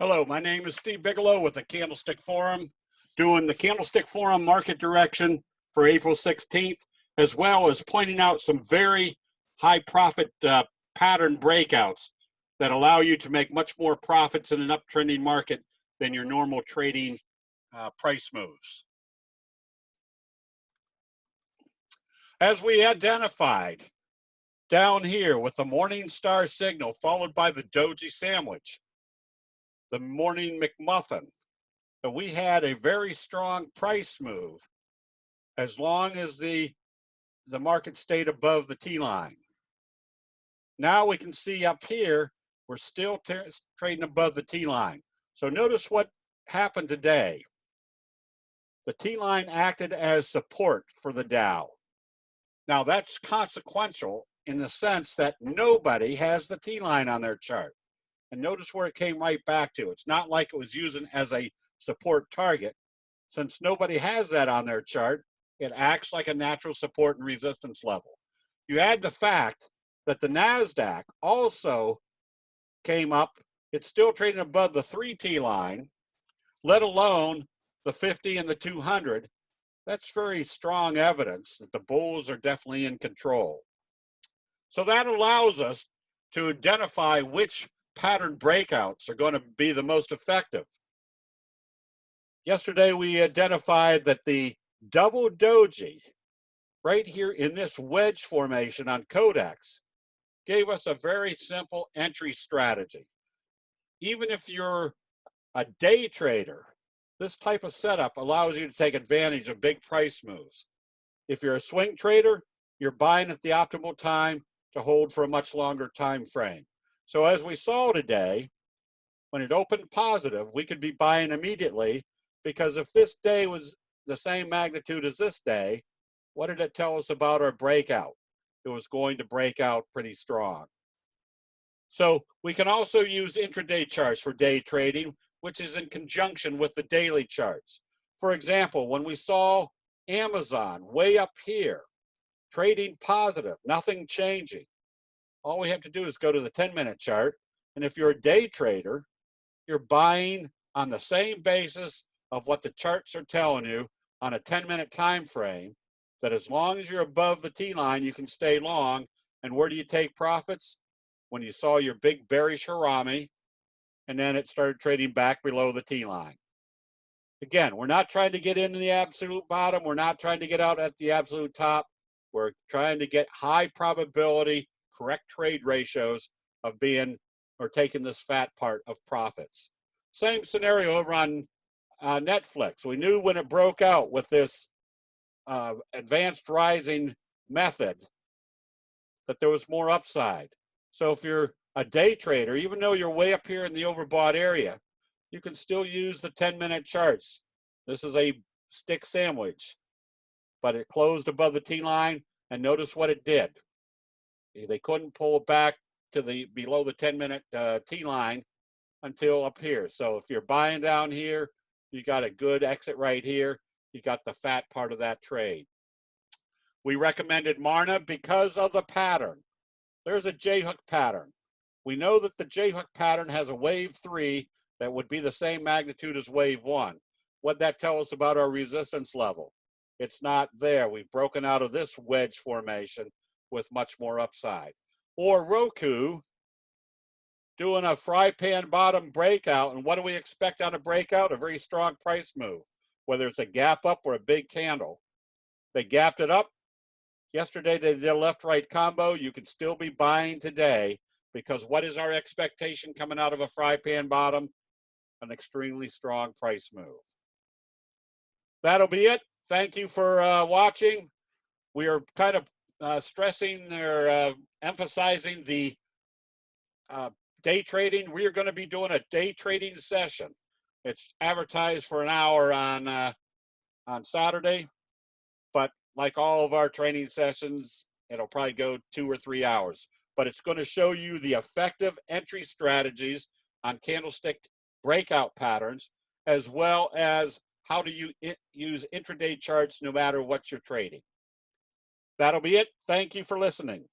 Hello, my name is Steve Bigelow with the Candlestick Forum, doing the Candlestick Forum market direction for April 16th, as well as pointing out some very high profit pattern breakouts that allow you to make much more profits in an uptrending market than your normal trading price moves. As we identified down here with the morning star signal followed by the doji sandwich, the morning McMuffin, that we had a very strong price move as long as the market stayed above the T line. Now we can see up here, we're still trading above the T line. So notice what happened today. The T line acted as support for the Dow. Now that's consequential in the sense that nobody has the T line on their chart. And notice where it came right back to. It's not like it was using as a support target. Since nobody has that on their chart, it acts like a natural support and resistance level. You add the fact that the NASDAQ also came up. It's still trading above the 3T line, let alone the 50 and the 200. That's very strong evidence that the bulls are definitely in control. So that allows us to identify which pattern breakouts are going to be the most effective. Yesterday, we identified that the double doji right here in this wedge formation on Codex gave us a very simple entry strategy. Even if you're a day trader, this type of setup allows you to take advantage of big price moves. If you're a swing trader, you're buying at the optimal time to hold for a much longer time frame. So as we saw today, when it opened positive, we could be buying immediately, because if this day was the same magnitude as this day, what did it tell us about our breakout? It was going to break out pretty strong. So we can also use intraday charts for day trading, which is in conjunction with the daily charts. For example, when we saw Amazon way up here, trading positive, nothing changing, all we have to do is go to the 10-minute chart. And if you're a day trader, you're buying on the same basis of what the charts are telling you on a 10-minute time frame, that as long as you're above the T line, you can stay long. And where do you take profits? When you saw your big bearish harami, and then it started trading back below the T line. Again, we're not trying to get into the absolute bottom. We're not trying to get out at the absolute top. We're trying to get high probability, correct trade ratios of being or taking this fat part of profits. Same scenario over on Netflix. We knew when it broke out with this advanced rising method that there was more upside. So if you're a day trader, even though you're way up here in the overbought area, you can still use the 10-minute charts. This is a stick sandwich, but it closed above the T line, and notice what it did. They couldn't pull it back to the below the 10-minute T line until up here. So if you're buying down here, you got a good exit right here. You got the fat part of that trade. We recommended Marna because of the pattern. There's a J-hook pattern. We know that the J-hook pattern has a wave 3 that would be the same magnitude as wave 1. What'd that tell us about our resistance level? It's not there. We've broken out of this wedge formation with much more upside. Or Roku doing a fry pan bottom breakout. And what do we expect on a breakout? A very strong price move, whether it's a gap up or a big candle. They gapped it up. Yesterday, they did a left-right combo. You could still be buying today, because what is our expectation coming out of a fry pan bottom? An extremely strong price move. That'll be it. Thank you for watching. We are kind of stressing or emphasizing the day trading. We are going to be doing a day trading session. It's advertised for an hour on Saturday, but like all of our training sessions, it'll probably go 2 or 3 hours. But it's going to show you the effective entry strategies on candlestick breakout patterns, as well as how to use intraday charts no matter what you're trading. That'll be it. Thank you for listening.